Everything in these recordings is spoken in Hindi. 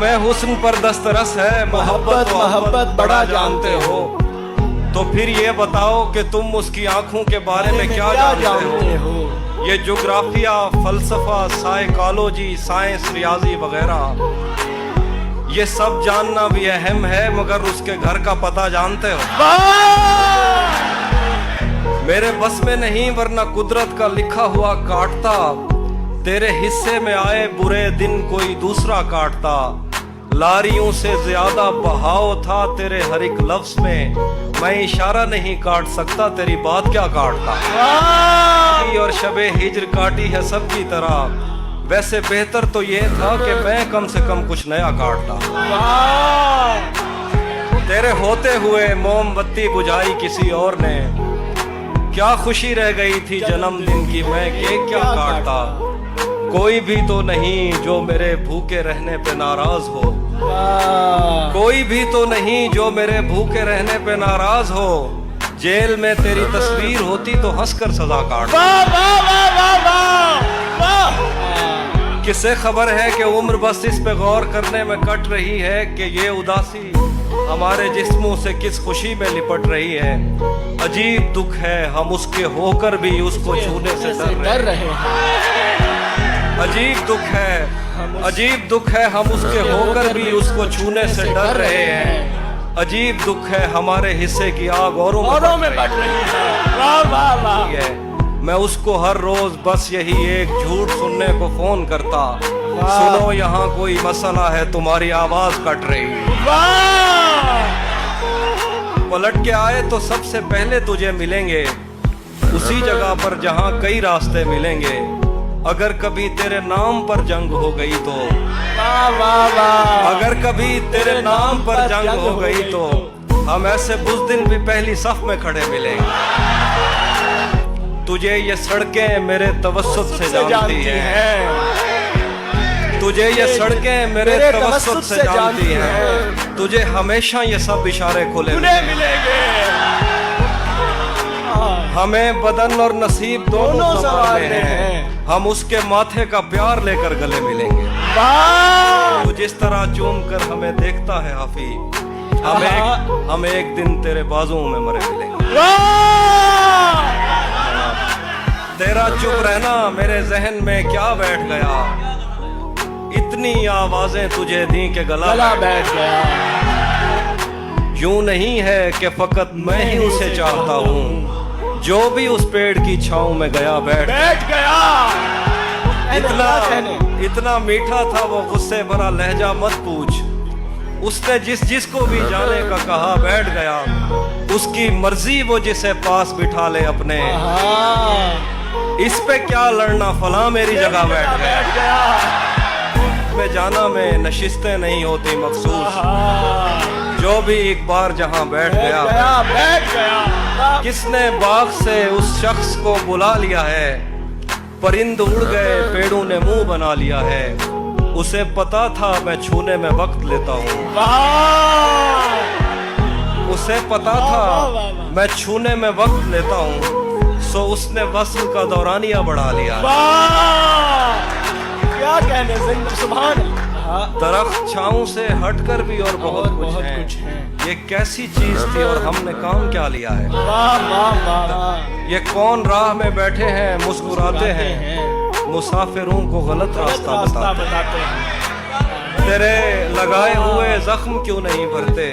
मैं हुस्न पर दस्तरस है, मोहब्बत बड़ा जानते हो। तो फिर ये बताओ कि तुम उसकी आंखों के बारे में क्या जानते हो। ये ज्योग्राफिया, फलसफा, साइकोलॉजी, साइंस, रियाजी वगैरह, ये सब जानना भी अहम है, मगर उसके घर का पता जानते हो। मेरे बस में नहीं, वरना कुदरत का लिखा हुआ काटता। तेरे हिस्से में आए बुरे दिन कोई दूसरा काटता। लारियों से ज्यादा बहाव था तेरे हर एक लफ्ज में। मैं इशारा नहीं काट सकता, तेरी बात क्या काटता। और शबे हिज्र काटी है सबकी तरह। वैसे बेहतर तो ये था कि मैं कम से कम कुछ नया काटता। तेरे होते हुए मोमबत्ती बुझाई किसी और ने। क्या खुशी रह गई थी जन्मदिन की, मैं केक क्या काटता। कोई भी तो नहीं जो मेरे भूखे रहने पे नाराज हो। कोई भी तो नहीं जो मेरे भूखे रहने पे नाराज हो। जेल में तेरी तस्वीर होती तो हंसकर सजा काट। किसे खबर है कि उम्र बस इस पे गौर करने में कट रही है कि ये उदासी हमारे जिस्मों से किस खुशी में लिपट रही है। अजीब दुख है हम उसके होकर भी उसको छूने से डर रहे हैं। अजीब दुख है हम उसके होकर भी उसको छूने से डर रहे हैं। अजीब दुख है हमारे हिस्से की आग औरों में बढ़ रही है। मैं उसको हर रोज बस यही एक झूठ सुनने को फोन करता। सुनो यहाँ कोई मसला है, तुम्हारी आवाज कट रही। पलट के आए तो सबसे पहले तुझे मिलेंगे उसी जगह पर जहाँ कई रास्ते मिलेंगे। अगर कभी तेरे नाम पर जंग हो गई तो, अगर कभी तेरे नाम पर जंग हो गई तो हम ऐसे बुज़दिल भी पहली सफ में खड़े मिलेंगे। तुझे ये सड़कें मेरे तवस्सुत से जानती हैं। तुझे ये सड़कें मेरे तवस्सुत से जानती हैं। तुझे हमेशा ये सब इशारे खुले मिलेंगे। हमें बदन और नसीब दोनों संवारने हैं। हम उसके माथे का प्यार लेकर गले मिलेंगे। तू जिस तरह चूम कर हमें देखता है हाफी, हम एक दिन तेरे बाजुओं में मरे मिलेंगे। तेरा चुप रहना मेरे जहन में क्या बैठ गया। इतनी आवाजें तुझे दी के गला बैठ गया। यूं नहीं है कि फकत मैं ही उसे चाहता हूँ। जो भी उस पेड़ की छांव में गया बैठ गया। इतना मीठा था वो गुस्से भरा लहजा मत पूछ। उसने जिसको भी जाने का कहा बैठ गया। उसकी मर्जी वो जिसे पास बिठा ले अपने। इस पे क्या लड़ना, फला मेरी जगह बैठ गया। में जाना में नशिस्तें नहीं होती मखसूस। जो भी एक बार जहां बैठ गया। किसने बाग से उस शख्स को बुला लिया है। परिंद उड़ गए, पेड़ों ने मुंह बना लिया है। उसे पता था मैं छूने में वक्त लेता हूँ। उसे पता था मैं छूने में वक्त लेता हूँ। सो उसने वस्ल का दौरानिया बढ़ा लिया। क्या कहने, सुभान अल्लाह। दरख्त छाँव से हटकर भी और बहुत कुछ है। ये कैसी चीज थी और हमने काम क्या लिया है। ये कौन राह में बैठे हैं मुस्कुराते हैं। मुसाफिरों को गलत रास्ता बताते हैं। तेरे लगाए हुए जख्म क्यों नहीं भरते।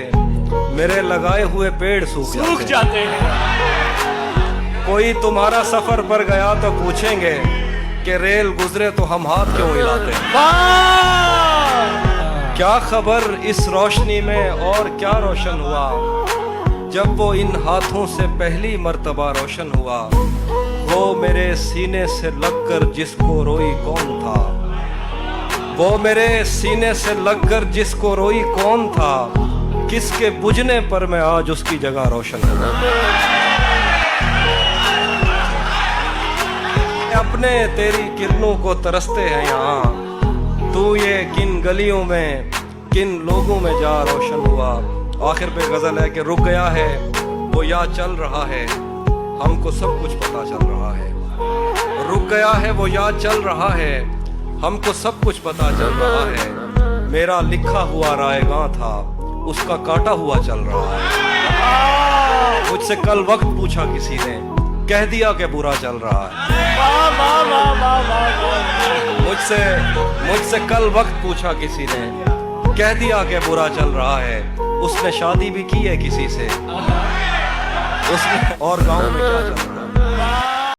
मेरे लगाए हुए पेड़ सूख जाते हैं। कोई तुम्हारा सफर पर गया तो पूछेंगे कि रेल गुजरे तो हम हाथ क्यों हिलाते हैं। क्या खबर इस रोशनी में और क्या रोशन हुआ। जब वो इन हाथों से पहली मर्तबा रोशन हुआ। वो मेरे सीने से लगकर जिसको रोई कौन था। वो मेरे सीने से लगकर जिसको रोई कौन था। किसके बुझने पर मैं आज उसकी जगह रोशन हुआ। अपने तेरी किरणों को तरसते हैं यहाँ। तू ये किन गलियों में किन लोगों में जा रोशन हुआ। आखिर पे गजल है कि रुक गया है वो या चल रहा है। हमको सब कुछ पता चल रहा है। रुक गया है वो या चल रहा है। हमको सब कुछ पता चल रहा है। मेरा लिखा हुआ रायगां था, उसका काटा हुआ चल रहा है। मुझसे कल वक्त पूछा किसी ने, कह दिया कि बुरा चल रहा है। मुझसे कल वक्त पूछा किसी ने, कह दिया कि बुरा चल रहा है। उसने शादी भी की है किसी से, उसने और गांव में क्या चल रहा है।